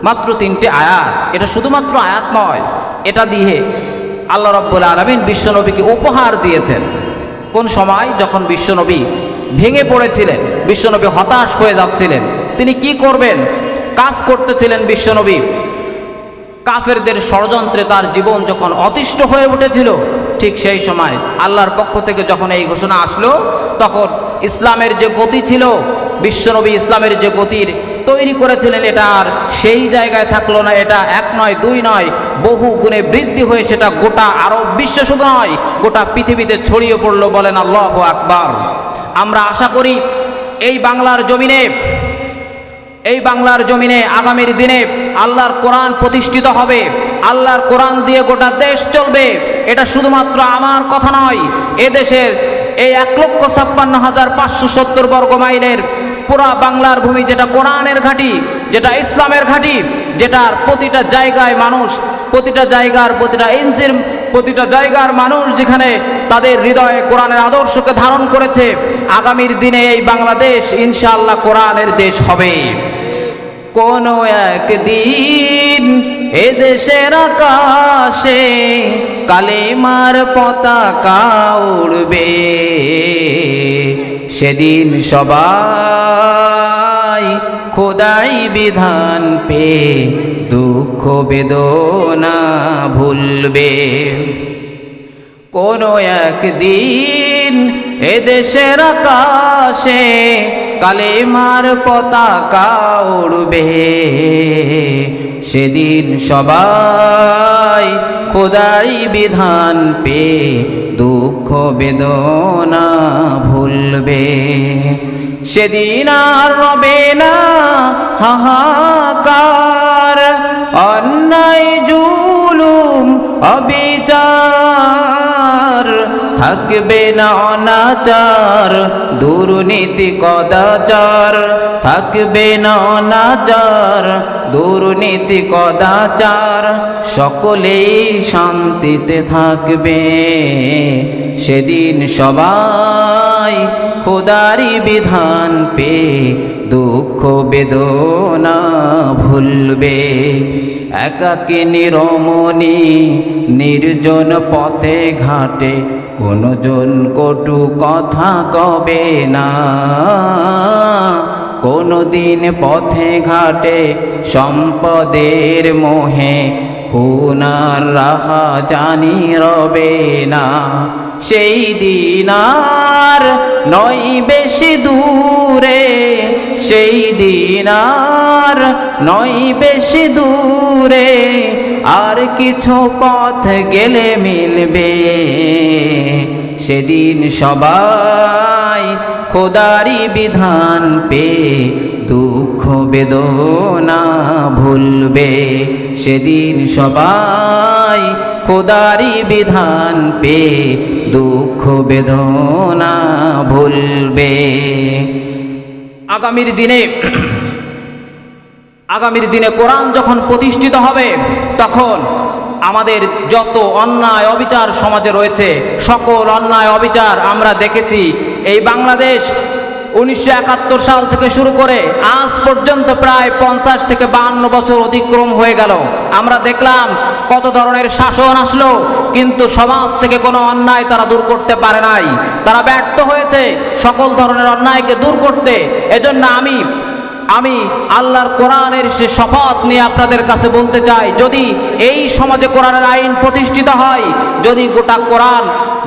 মাত্র 3টি আয়াত, এটা শুধুমাত্র আয়াত নয়, এটা দিয়ে আল্লাহ রব্বুল আলামিন বিশ্বনবীকে উপহার দিয়েছেন। কোন সময়? যখন বিশ্বনবী ভেঙে পড়েছিলেন, বিশ্বনবী হতাশ হয়ে যাচ্ছিলেন, তিনি কি করবেন কাজ করতেছিলেন বিশ্বনবী, কাফেরদের ষড়যন্ত্রে তার জীবন যখন অতিষ্ঠ হয়ে উঠেছিল, ঠিক সেই সময় আল্লাহর পক্ষ থেকে যখন এই ঘোষণা আসলো, তখন ইসলামের যে গতি ছিল, বিশ্বনবী ইসলামের যে গতির তৈরি করেছিলেন, এটা আর সেই জায়গায় থাকলো না। এটা 1 নয় 2 নয়, বহু গুণে বৃদ্ধি হয়ে সেটা গোটা আরব বিশ্ব শুধু নয়, গোটা পৃথিবীতে ছড়িয়ে পড়লো। বলেন আল্লাহু আকবার। আমরা আশা করি এই বাংলার জমিনে আগামীর দিনে আল্লাহর কোরআন প্রতিষ্ঠিত হবে, আল্লাহর কোরআন দিয়ে গোটা দেশ চলবে। এটা শুধুমাত্র আমার কথা নয়, এদেশের এই 1,56,570 বর্গ মাইলের পুরা বাংলার ভূমি, যেটা কোরআনের ঘাঁটি, যেটা ইসলামের ঘাঁটি, যেটার প্রতিটা জায়গায় মানুষ, প্রতিটা জায়গার প্রতিটা ইঞ্চির প্রতিটা জায়গার মানুষ যেখানে তাদের হৃদয়ে কোরআনের আদর্শকে ধারণ করেছে, আগামীর দিনে এই বাংলাদেশ ইনশাআল্লাহ কোরআনের দেশ হবে। কোনো একদিন এ দেশের আকাশে কালেমার পতাকা উড়বে, সেদিন সবাই খোদাই বিধান পে দুঃখ বেদনা ভুলবে। কোনো একদিন এ দেশের আকাশে কালেমার পতাকা উড়বে, সেদিন সবাই খোদাই বিধান পে দুঃখ বেদনা ভুলবে। সেদিন আর রবে না হাহাকার, অন্যায় জুলুম অবিচার, থাকবে না অনাচার দুর্নীতি কদাচার, থাকবে না অনাচার দুর্নীতি কদাচার, সকলেই শান্তিতে থাকবে। সেদিন সবাই খোদারি বিধান পে দুঃখ বেদনা ভুলবে। একাকিনী রমণী নির্জন পথে ঘাটে কোনো জন কটু কথা কবে না, কোনো দিন পথে ঘাটে সম্পদের মোহে খুনার রাহা জানি রবে না। সেই দিন আর নয় বেশি দূরে, সেই দিন আর নয় বেশি দূরে, আর কিছু পথ গেলে মিলবে। সেদিন সবাই খোদারি বিধান পে দুঃখ বেদনা ভুলবে। সেদিন সবাই খোদারি বিধান পে দুঃখ বেদনা ভুলবে। আগামীর দিনে কোরআন যখন প্রতিষ্ঠিত হবে, তখন আমাদের যত অন্যায় অবিচার সমাজে রয়েছে, সকল অন্যায় অবিচার আমরা দেখেছি। এই বাংলাদেশ 1971 সাল থেকে শুরু করে আজ পর্যন্ত প্রায় 50 থেকে 52 বছর অতিক্রম হয়ে গেল। আমরা দেখলাম কত ধরনের শাসন আসলো, কিন্তু সমাজ থেকে কোনো অন্যায় তারা দূর করতে পারে নাই। তারা ব্যর্থ হয়েছে সকল ধরনের অন্যায়কে দূর করতে। এজন্য আমি আল্লাহর কোরআনের সে শপথ নিয়ে আপনাদের কাছে বলতে চাই, যদি এই সমাজে কোরআনের আইন প্রতিষ্ঠিত হয়,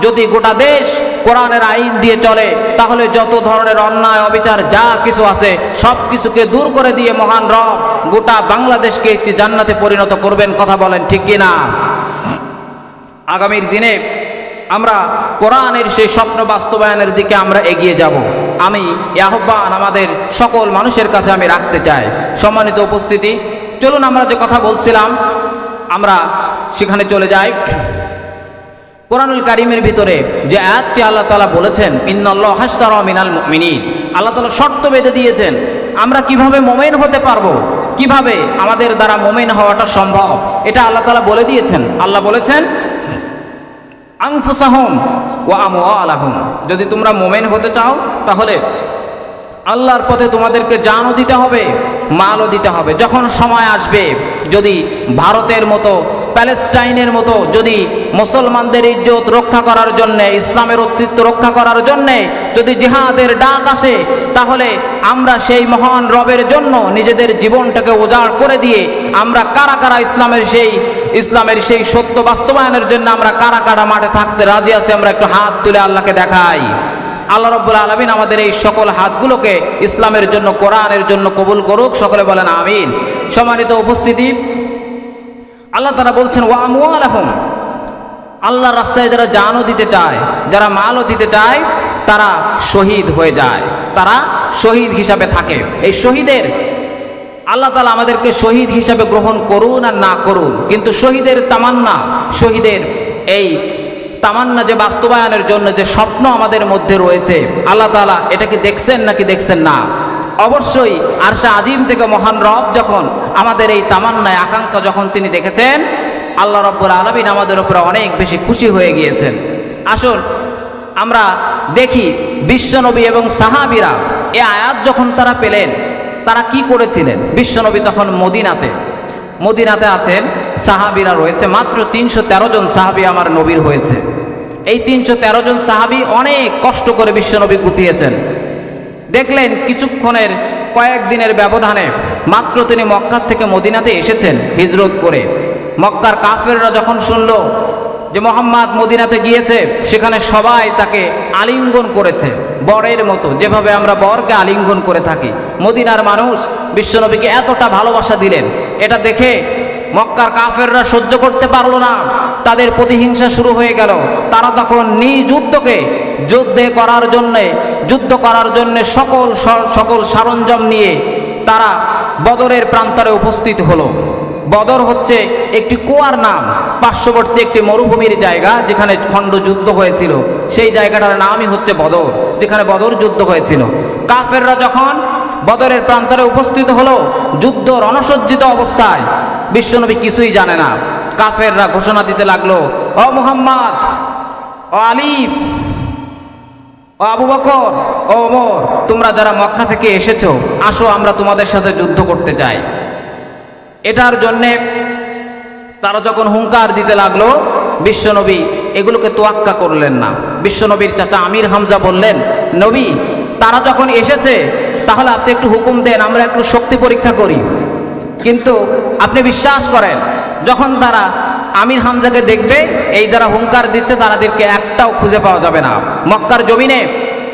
যদি গোটা দেশ কোরআনের আইন দিয়ে চলে, তাহলে যত ধরনের অন্যায় অবিচার যা কিছু আছে সব কিছুকে দূর করে দিয়ে মহান রব গোটা বাংলাদেশকে একটি জান্নাতে পরিণত করবেন। কথা বলেন ঠিক কিনা? আগামীর দিনে আমরা কোরআনের সেই স্বপ্ন বাস্তবায়নের দিকে আমরা এগিয়ে যাব। আমি এই আহ্বান আমাদের সকল মানুষের কাছে আমি রাখতে চাই। সম্মানিত উপস্থিতি, চলুন আমরা যে কথা বলছিলাম আমরা সেখানে চলে যাই। কোরআনুল কারীমের ভিতরে যে আয়াতটি আল্লাহ তাআলা বলেছেন, ইন্নাল্লাহা হাশতারা মিনাল মুমিনিন, আল্লাহ তাআলা শর্ত বেঁধে দিয়েছেন আমরা কিভাবে মুমিন হতে পারবো, কিভাবে আমাদের দ্বারা মুমিন হওয়াটা সম্ভব, এটা আল্লাহ তাআলা বলে দিয়েছেন। আল্লাহ বলেছেন, আনফুসাহুম ওয়া আমওয়ালাহুম, যদি তোমরা মুমিন হতে চাও তাহলে আল্লাহর পথে তোমাদেরকে জানও দিতে হবে, মালও দিতে হবে। যখন সময় আসবে, যদি ভারতের মতো, প্যালেস্টাইনের মতো যদি মুসলমানদের ইজ্জত রক্ষা করার জন্যে, ইসলামের অস্তিত্ব রক্ষা করার জন্যে যদি জিহাদের ডাক আসে, তাহলে আমরা সেই মহান রবের জন্য নিজেদের জীবনটাকে উজাড় করে দিয়ে আমরা কারা কারা ইসলামের সেই সত্য বাস্তবায়নের জন্য আমরা কারা কারা মাঠে থাকতে রাজি আছি, আমরা একটু হাত তুলে আল্লাহকে দেখাই। আল্লাহ রাব্বুল আলামিন আমাদের এই সকল হাতগুলোকে ইসলামের জন্য, কোরআনের জন্য কবুল করুক। সকলে বলেন আমিন। সম্মানিত উপস্থিতি, আল্লাহ তাআলা বলছেন ওয়া আমওয়ালাহুম, আল্লাহর রাস্তায় যারা জানও দিতে চায়, যারা মালও দিতে চায়, তারা শহীদ হয়ে যায়, তারা শহীদ হিসাবে থাকে। এই শহীদের আল্লাহ তাআলা আমাদেরকে শহীদ হিসাবে গ্রহণ করুন আর না করুন, কিন্তু শহীদের তামান্না, শহীদের এই তামান্না যে বাস্তবায়নের জন্য যে স্বপ্ন আমাদের মধ্যে রয়েছে, আল্লাহ তাআলা এটা কি দেখছেন নাকি দেখছেন না? অবশ্যই আরশে আজিম থেকে মহান রব যখন আমাদের এই তামান্নায় আকাঙ্ক্ষা যখন তিনি দেখেছেন, আল্লাহ রাব্বুল আলামিন আমাদের উপরে অনেক বেশি খুশি হয়ে গিয়েছেন। আসুন আমরা দেখি বিশ্বনবী এবং সাহাবীরা এই আয়াত যখন তারা পেলেন, তারা কি করেছিলেন। বিশ্বনবী তখন মদিনাতে আছেন, সাহাবীরা রয়েছে মাত্র 313 জন সাহাবী আমার নবীর হয়েছে। এই 313 জন সাহাবী অনেক কষ্ট করে বিশ্বনবী গুছিয়েছেন। দেখলেন কিছুক্ষণের কয়েকদিনের ব্যবধানে মাত্র তিনি মক্কা থেকে মদিনাতে এসেছেন হিজরত করে। মক্কার কাফেররা যখন শুনল যে মুহাম্মদ মদিনাতে গিয়েছে, সেখানে সবাই তাকে আলিঙ্গন করেছে বরের মতো, যেভাবে আমরা বরকে আলিঙ্গন করে থাকি। মদিনার মানুষ বিশ্বনবীকে এতটা ভালোবাসা দিলেন, এটা দেখে মক্কার কাফেররা সহ্য করতে পারলো না, তাদের প্রতিহিংসা শুরু হয়ে গেল। তারা তখন নিজ উদ্যোগে যুদ্ধ করার জন্য সকল সরঞ্জাম নিয়ে তারা বদরের প্রান্তরে উপস্থিত হলো। বদর হচ্ছে একটি কুয়ার নাম, পার্শ্ববর্তী একটি মরুভূমির জায়গা যেখানে খণ্ড যুদ্ধ হয়েছিল। সেই জায়গাটার নামই হচ্ছে বদর, যেখানে বদর যুদ্ধ হয়েছিল। কাফেররা যখন বদরের প্রান্তরে উপস্থিত হলো যুদ্ধ রণসজ্জিত অবস্থায়, বিশ্বনবী কিছুই জানে না। কাফেররা ঘোষণা দিতে লাগলো, ও মুহাম্মদ, ও আলী, ও আবু বকর, ও ওমর, তোমরা যারা মক্কা থেকে এসেছো, আসো আমরা তোমাদের সাথে যুদ্ধ করতে চাই। এটার জন্যে তারা যখন হুঙ্কার দিতে লাগলো, বিশ্বনবী এগুলোকে তোয়াক্কা করলেন না। বিশ্বনবীর চাচা আমির হামজা বললেন, নবী তারা যখন এসেছে তাহলে আপনি একটু হুকুম দেন, আমরা একটু শক্তি পরীক্ষা করি। কিন্তু আপনি বিশ্বাস করেন, যখন তারা আমির হামজাকে দেখবে, এই যারা হুঙ্কার দিচ্ছে তাদেরকে একটাও খুঁজে পাওয়া যাবে না। মক্কার জমিনে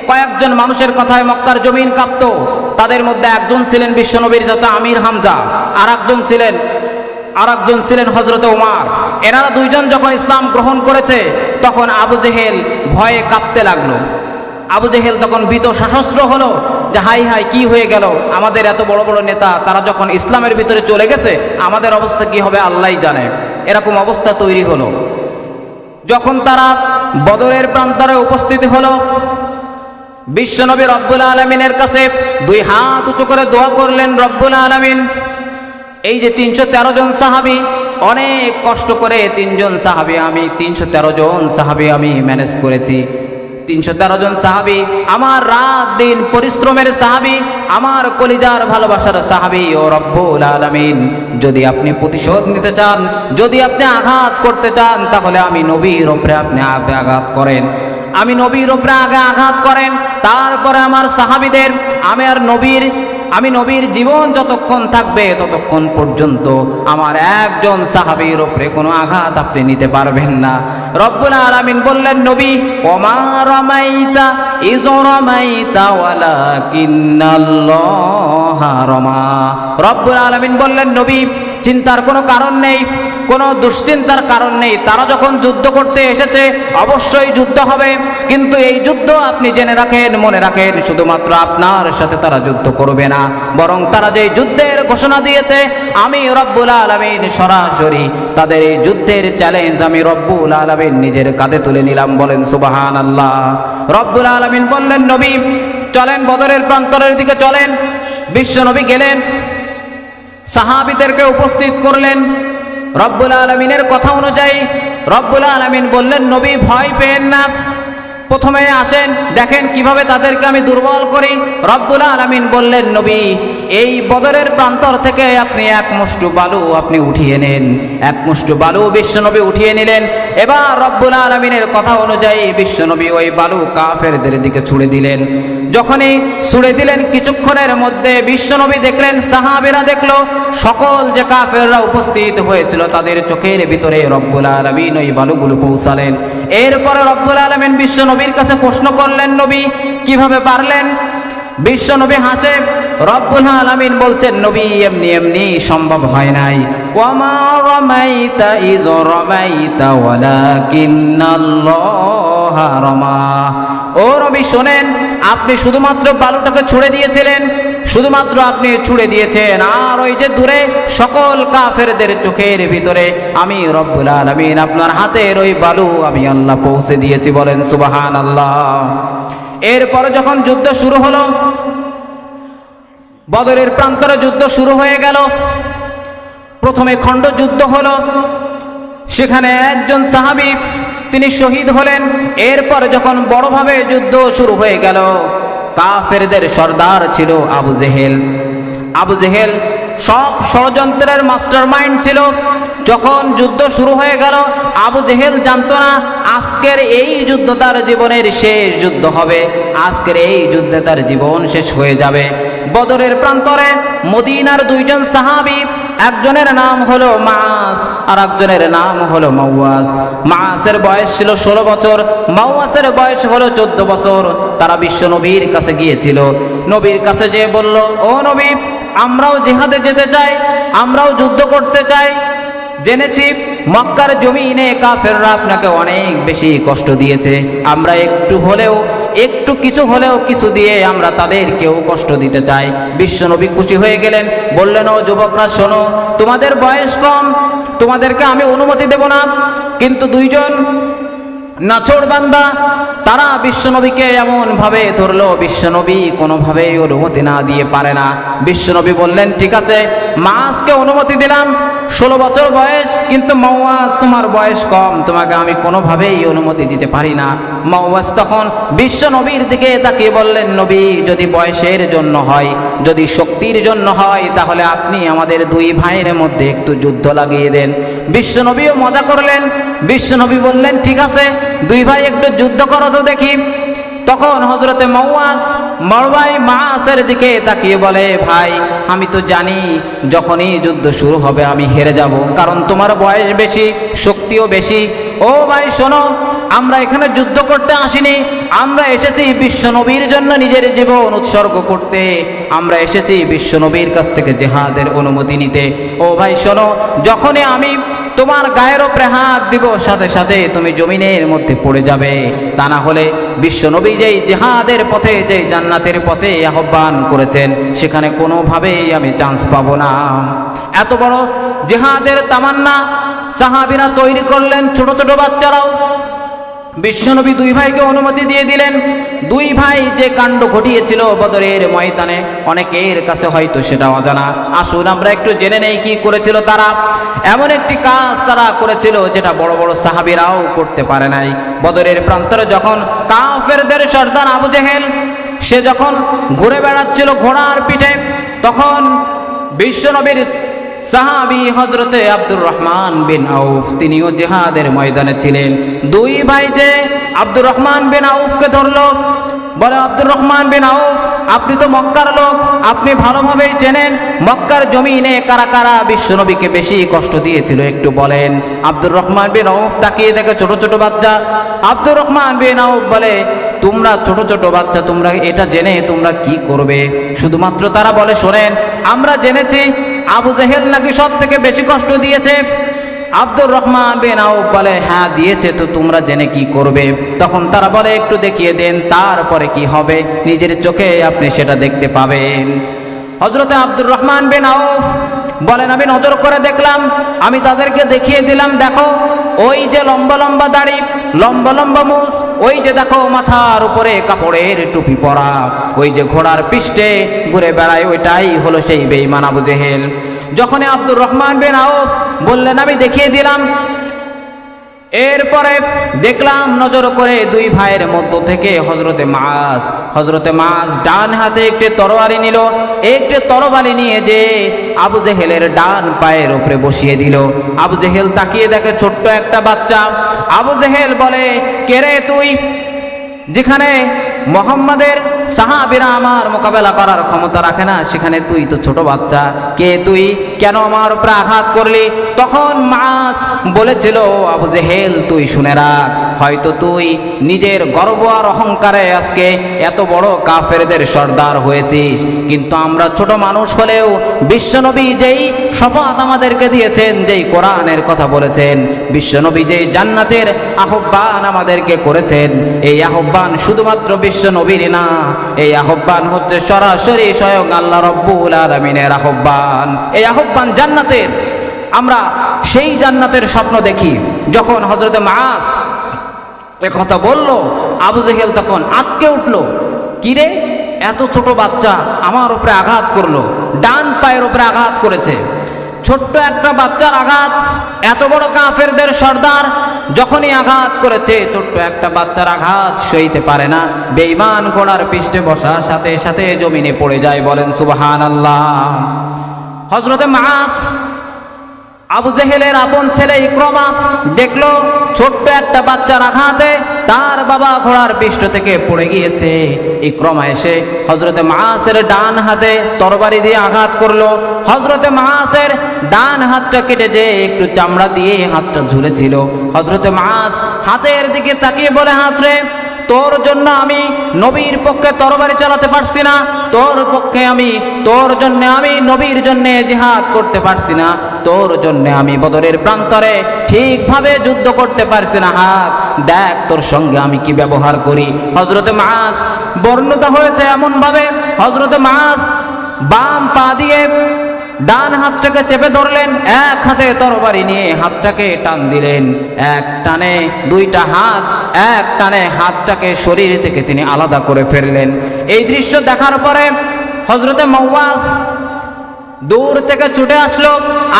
কয়েকজন মানুষের কথায় মক্কার জমিন কাঁপত। তাদের মধ্যে একজন ছিলেন বিশ্বনবীর চাচা আমির হামজা, আর একজন ছিলেন হযরত ওমর। এনারা দুইজন যখন ইসলাম গ্রহণ করেছে, তখন আবু জেহেল ভয়ে কাঁপতে লাগলো। আবু জেহেল তখন ভীত সশস্ত্র হলো যে হাই হাই কি হয়ে গেল, আমাদের এত বড় বড় নেতা তারা যখন ইসলামের ভিতরে চলে গেছে, আমাদের অবস্থা কি হবে আল্লাহই জানে। এরকম অবস্থা তৈরি হলো। যখন তারা বদরের প্রান্তরে উপস্থিত হলো, বিশ্বনবী রব্বুল আলামিনের কাছে 2 হাত উঁচু করে দোয়া করলেন, রব্বুল আলামিন এই যে 313 জন সাহাবী, অনেক কষ্ট করে 313 জন সাহাবী আমি ম্যানেজ করেছি। 313 জন সাহাবী, আমার রাত দিন পরিশ্রমের সাহাবী, আমার কলিজার ভালোবাসার সাহাবী। ও রব্বুল আলামিন, যদি আপনি প্রতিশোধ নিতে চান, যদি আপনি আঘাত করতে চান, তাহলে আমি নবীর উপরে আপনি আঘাত করেন। আমি নবীর উপরে আঘাত করেন, তারপরে আমার সাহাবীদের, আমি নবীর জীবন যতক্ষণ থাকবে ততক্ষণ পর্যন্ত আমার একজন সাহাবীর উপরে কোনো আঘাত আপনি নিতে পারবেন না। রব্বুল আলামিন বললেন, নবী, ওমা রামাইতা ইয রামাইতা ওয়ালাকিন্নাল্লাহা রামা। রব্বুল আলামিন বললেন, নবী চিন্তার কোনো কারণ নেই, কোনো দুশ্চিন্তার কারণ নেই। তারা যখন যুদ্ধ করতে এসেছে অবশ্যই যুদ্ধ হবে, কিন্তু এই যুদ্ধ আপনি জেনে রাখেন, মনে রাখেন, শুধুমাত্র আপনার সাথে তারা যুদ্ধ করবে না, বরং তারা যে যুদ্ধের ঘোষণা দিয়েছে, আমি রব্বুল আলামিন সরাসরি তাদের এই যুদ্ধের চ্যালেঞ্জ আমি রব্বুল আলামিন নিজের কাঁধে তুলে নিলাম। বলেন সুবহানাল্লাহ। রব্বুল আলামিন বললেন, নবী চলেন বদরের প্রান্তরের দিকে চলেন। বিশ্বনবী গেলেন, সাহাবীদেরকে উপস্থিত করলেন। রব্বুল আলামিনের কথা অনুযায়ী রব্বুল আলামিন বললেন, নবী ভয় পেয়েন না, প্রথমে আসেন, দেখেন কিভাবে তাদেরকে আমি দুর্বল করি। রব্বুল আলামিন বললেন, নবী এই বদরের প্রান্তর থেকে আপনি এক মুষ্টি বালু আপনি উঠিয়ে নেন। এক মুষ্টি বালু বিশ্বনবী উঠিয়ে নিলেন। এবার রব্বুল আলামিনের কথা অনুযায়ী বিশ্বনবী ওই বালু কাফেরদের দিকে ছুড়ে দিলেন। যখনই ছুড়ে দিলেন, কিছুক্ষণের মধ্যে বিশ্বনবী দেখলেন, সাহাবীরা দেখলো, সকল যে কাফেররা উপস্থিত হয়েছিল তাদের চোখের ভিতরে রব্বুল আলামিন ওই বালুগুলো পৌঁছালেন। এরপরে রব্বুল আলামিন বিশ্বনবীর কাছে প্রশ্ন করলেন, নবী কিভাবে পারলেন? বিশ্বনবী হাসে। রব্বুল আলামিন বলছেন, নবী এমনি এমনি সম্ভব হয় নাই। ওয়ামা রামাইতা ইয রামাইতা ওয়ালাকিন্নাল্লাহা রামা। ও নবী শোনেন, আপনি শুধুমাত্র বালুটাকে ছুড়ে দিয়েছিলেন, শুধুমাত্র আপনি ছুড়ে দিয়েছেন, আর ওই যে দূরে সকল কাফেরদের চোখের ভিতরে আমি রব্বুল আলামিন আপনার হাতের ওই বালু আমি আল্লাহ পৌঁছে দিয়েছি। বলেন সুবহানাল্লাহ। এরপরে যখন যুদ্ধ শুরু হলো, বদরের প্রান্তরে যুদ্ধ শুরু হয়ে গেল। প্রথমে খণ্ডযুদ্ধ হলো, সেখানে একজন সাহাবী তিনি শহীদ হলেন। এরপর যখন বড়ভাবে যুদ্ধ শুরু হয়ে গেল, কাফেরদের সর্দার ছিল আবু জেহেল। আবু জেহেল সব ষড়যন্ত্রের মাস্টার মাইন্ড ছিল। যখন যুদ্ধ শুরু হয়ে গেল, আবু জেহেল জানতো না আজকের এই যুদ্ধ তার জীবনের শেষ যুদ্ধ হবে, আজকের এই যুদ্ধে তার জীবন শেষ হয়ে যাবে। বদরের প্রান্তরে মদিনার দুইজন সাহাবী, একজনের নাম হলো মাস আর একজনের নাম হলো মাওয়াস। মাসের বয়স ছিল 16 বছর, মাওয়াসের বয়স হলো 14 বছর। তারা বিশ্ব নবীর কাছে গিয়েছিল। নবীর কাছে যেয়ে বলল, ও নবী, আমরাও জিহাদে যেতে চাই, আমরাও যুদ্ধ করতে চাই। জেনেছি মক্কার জমিনে কাফেররা আপনাকে অনেক বেশি কষ্ট দিয়েছে, আমরা একটু কিছু দিয়ে আমরা তাদেরকেও কষ্ট দিতে চাই। বিশ্বনবী খুশি হয়ে গেলেন, বললেন, ও যুবকরা শোনো, তোমাদের বয়স কম, তোমাদেরকে আমি অনুমতি দেব না। কিন্তু দুইজন নাছোড় বান্দা তারা বিশ্বনবীকে এমন ভাবে ধরলো, বিশ্বনবী কোনোভাবেই অনুমতি না দিয়ে পারে না। বিশ্বনবী বললেন, ঠিক আছে, মাসকে অনুমতি দিলাম, 16 বছর বয়স, কিন্তু মাওয়াস তোমার বয়স কম, তোমাকে আমি কোনোভাবেই অনুমতি দিতে পারি না। মাওয়াস তখন বিশ্বনবীর দিকে তাকিয়ে বললেন, নবী, যদি বয়সের জন্য হয়, যদি শক্তির জন্য হয়, তাহলে আপনি আমাদের দুই ভাইয়ের মধ্যে একটু যুদ্ধ লাগিয়ে দেন। বিশ্বনবীও মজা করলেন। বিশ্বনবী বললেন, ঠিক আছে, দুই ভাই একটু যুদ্ধ করো তো দেখি। তখন হযরতে মাওয়াস মরবাই মাসের দিকে তাকিয়ে বলে, ভাই, আমি তো জানি যখনই যুদ্ধ শুরু হবে আমি হেরে যাব, কারণ তোমার বয়স বেশি, শক্তিও বেশি। ও ভাই শোনো, আমরা এখানে যুদ্ধ করতে আসিনি, আমরা এসেছি বিশ্বনবীর জন্য নিজের জীবন উৎসর্গ করতে, আমরা এসেছি বিশ্বনবীর কাছ থেকে জিহাদের অনুমতি নিতে। ও ভাই শোনো, যখনই আমি তোমার গায়ের উপরে হাত দিব, সাথে সাথে তুমি জমিনের মধ্যে পড়ে যাবে। তা না হলে বিশ্বনবী যেই জিহাদের পথে, যেই জান্নাতের পথে আহ্বান করেছেন, সেখানে কোনোভাবেই আমি চান্স পাবো না। এত বড় জিহাদের তামান্না সাহাবীরা তৈরি করলেন, ছোট ছোট বাচ্চারাও। বিশ্বনবী দুই ভাইকে অনুমতি দিয়ে দিলেন। দুই ভাই যে কাণ্ড ঘটিয়েছিল বদরের ময়দানে, অনেকের কাছে হয়তো সেটা অজানা। আসুন আমরা একটু জেনে নেই কি করেছিল তারা। এমন একটি কাজ তারা করেছিল যেটা বড় বড় সাহাবীরাও করতে পারে নাই। বদরের প্রান্তরে যখন কাফেরদের সর্দার আবু জেহেল সে যখন ঘুরে বেড়াচ্ছিল ঘোড়ার পিঠে, তখন বিশ্বনবীর সাহাবী হযরতে আব্দুর রহমান বিন আউফ তিনিও জিহাদের ময়দানে ছিলেন। দুই ভাই যে আব্দুর রহমান বিন আউফকে ধরলো, বলে, আব্দুর রহমান বিন আউফ, আপনি তো মক্কার লোক, আপনি ভালোভাবেই চেনেন মক্কার জমিনে কারা কারা বিশ্বনবীকে বেশি কষ্ট দিয়েছিল, একটু বলেন। আব্দুর রহমান বিন আউফ তাকিয়ে দেখে ছোট ছোট বাচ্চা। আব্দুর রহমান বিন আউফ বলে, তোমরা ছোট ছোট বাচ্চা, তোমরা এটা জেনে তোমরা কি করবে? শুধুমাত্র তারা বলে, শোনেন, আমরা জেনেছি আবু জেহেল নাকি সব থেকে বেশি কষ্ট দিয়েছে। আব্দুর রহমান বিন আউফ বলে, হ্যাঁ দিয়েছে, তো তোমরা জেনে কি করবে? তখন তারা বলে, একটু দেখিয়ে দেন, তারপরে কি হবে নিজের চোখে আপনি সেটা দেখতে পাবেন। হযরতে আব্দুর রহমান বিন আউফ বলেন, আমি নজর করে দেখলাম, আমি তাদেরকে দেখিয়ে দিলাম, দেখো ওই যে লম্বা লম্বা দাড়ি, লম্বা লম্বা মুছ, ওই যে দেখো মাথার উপরে কাপড়ের টুপি পরা, ওই যে ঘোড়ার পিষ্টে ঘুরে বেড়ায়, ওইটাই হলো সেই বেঈমান আবু জেহেল। যখন আব্দুর রহমান বিন আউফ বললেন, আমি দেখিয়ে দিলাম, এরপরে দেখলাম নজর করে দুই ভাইয়ের মধ্য থেকে হযরতে মাস ডান হাতে একটি তরবারি নিল, একটি তরবারি নিয়ে যে আবু জেহেলের ডান পায়ের উপরে বসিয়ে দিল। আবু জেহেল তাকিয়ে দেখে ছোট্ট একটা বাচ্চা। আবু জেহেল বলে, কে রে তুই? যেখানে মোহাম্মদের সাহাবীরা আমার মোকাবেলা করার ক্ষমতা রাখে না, সেখানে তুই তো ছোট বাচ্চা, কে তুই? কেন আমার উপরে আঘাত করলি? তখন মাস বলেছিল, আবু জেহেল, তুই শুনে রাখ, হয়তো তুই নিজের গর্ব আর অহংকারে আজকে এত বড় কাফেরদের সর্দার হয়েছিস, কিন্তু আমরা ছোট মানুষ হলেও বিশ্বনবী যেই শপথ আমাদেরকে দিয়েছেন, যেই কোরআনের কথা বলেছেন, বিশ্বনবী যেই জান্নাতের আহ্বান আমাদেরকে করেছেন, এই আহ্বান শুধুমাত্র বিশ্বনবীর না, এই আহ্বান হচ্ছে সরাসরি স্বয়ং আল্লাহ রাব্বুল আলামিনের আহ্বান। এই আহ্বান জান্নাতের। আমরা সেই জান্নাতের স্বপ্ন দেখি। যখন হযরতে মাস কথা বলল, আবু জেহেল তখন আঁতকে উঠল। কিরে, এত ছোট বাচ্চা আমার উপরে আঘাত করলো, ডান পায়ের উপরে আঘাত করেছে। ছোট্ট একটা বাচ্চার আঘাত এত বড় কাফেরদের সর্দার যখনই আঘাত করেছে, ছোট্ট একটা বাচ্চার আঘাত সইতে পারে না, বেঈমান ঘোড়ার পৃষ্ঠে বসার সাথে সাথে জমিনে পড়ে যায়। বলেন সুবহানাল্লাহ। হযরতে মুআজ আবু জেহেলের আপন ছেলে ইকরামা দেখলো ছোট্ট একটা বাচ্চার আঘাতে তার বাবা ঘোড়ার পৃষ্ঠ থেকে পড়ে গিয়েছে। ইকরামা এসে হযরতে মুআজের ডান হাতে তরবারি দিয়ে আঘাত করলো। হযরতে মুআজের ডান হাতটা কেটে যে একটু চামড়া দিয়ে হাতটা ঝুলেছিল। হযরতে মুআজ হাতের দিকে তাকিয়ে বলে, হাত রে, তোর জন্য আমি নবীর পক্ষে তরবারি চালাতে পারছি না, তোর জন্য আমি নবীর জন্য জিহাদ করতে পারছি না, তোর জন্য আমি বদরের প্রান্তরে ঠিকভাবে যুদ্ধ করতে পারছি না। হাত দেখ তোর সঙ্গে আমি কি ব্যবহার করি। হযরতে মুআজ বর্ণিত হয়েছে এমন ভাবে, হযরতে মুআজ বাম পা দিয়ে ডান হাতটাকে চেপে ধরলেন, এক হাতে তরবারি নিয়ে হাতটাকে টান দিলেন, এক টানে দুইটা হাত, এক টানে হাতটাকে শরীর থেকে তিনি আলাদা করে ফেললেন। এই দৃশ্য দেখার পরে হযরতে মুআজ দূর থেকে ছুটে আসলো।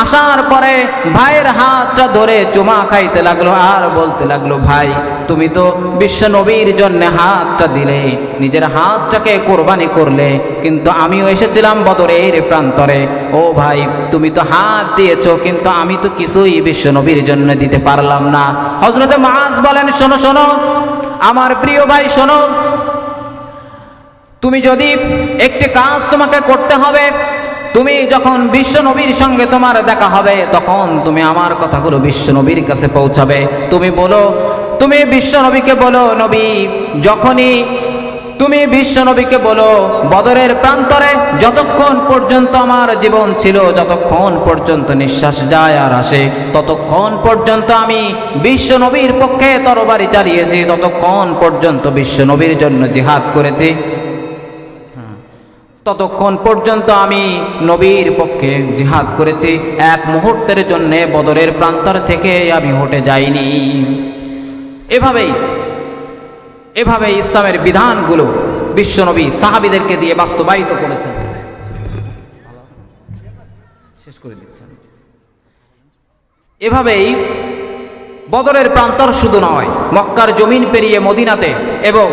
আসার পরে ভাইয়ের হাতটা ধরে চুমা খাইতে লাগলো আর বলতে লাগলো, ভাই তুমি তো বিশ্ব নবীর জন্য হাতটা দিলে, নিজের হাতটাকে কোরবানি করলে, কিন্তু আমিও এসেছিলাম বদরের প্রান্তরে। ও ভাই তুমি তো হাত দিয়েছো, কিন্তু আমি তো কিছুই বিশ্ব নবীর জন্য দিতে পারলাম না। হযরতে মুআজ বলেন, শোনো শোনো আমার প্রিয় ভাই, শোনো, তুমি যদি একটি কাজ তোমাকে করতে হবে, তুমি যখন বিশ্ব নবীর সঙ্গে তোমার দেখা হবে তখন তুমি আমার কথাগুলো বিশ্ব নবীর কাছে পৌঁছাবে। তুমি বিশ্ব নবীকে বলো, নবী যখনই তুমি বিশ্ব নবীকে বলো বদরের প্রান্তরে যতক্ষণ পর্যন্ত আমার জীবন ছিল, যতক্ষণ পর্যন্ত নিঃশ্বাস যায় আর আসে, ততক্ষণ পর্যন্ত আমি বিশ্ব নবীর পক্ষে তরবারি চালিয়েছি, ততক্ষণ পর্যন্ত বিশ্ব নবীর জন্য জিহাদ করেছি, ততক্ষণ পর্যন্ত আমি নবীর পক্ষে জিহাদ করেছি, এক মুহূর্তের জন্য বদরের প্রান্তর থেকে আমি হটে যাইনি। এভাবেই ইসলামের বিধানগুলো বিশ্বনবী সাহাবীদেরকে দিয়ে বাস্তবায়িত করেছেন। শেষ করে দিচ্ছেন। এভাবেই বদরের প্রান্তর শুধু নয়, মক্কার জমিন পেরিয়ে মদিনাতে এবং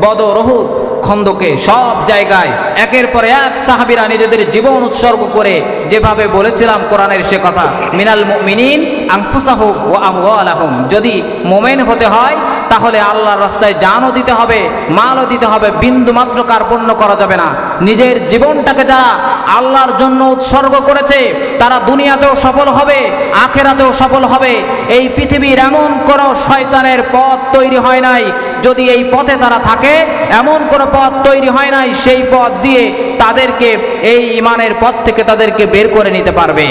বদর, উহুদ, খন্দকে সব জায়গায় একের পর এক সাহাবীরা নিজেদের জীবন উৎসর্গ করে, যেভাবে বলেছিলাম কোরআনের সে কথা, মিনাল মুমিনিন আনফুসাহুম ওয়া আমওয়ালাহুম, যদি মুমিন হতে হয় তাহলে আল্লাহর রাস্তায় জানও দিতে হবে, মালও দিতে হবে, বিন্দু মাত্র কার্পণ্য করা যাবে না। নিজের জীবনটাকে যারা আল্লাহর জন্য উৎসর্গ করেছে তারা দুনিয়াতেও সফল হবে, আখিরাতেও সফল হবে। এই পৃথিবীর এমন কোনো শয়তানের পথ তৈরি হয় নাই, যদি এই পথে তারা থাকে, এমন কোনো পথ তৈরি হয় নাই সেই পথ দিয়ে তাদেরকে এই ঈমানের পথ থেকে তাদেরকে বের করে নিতে পারবে।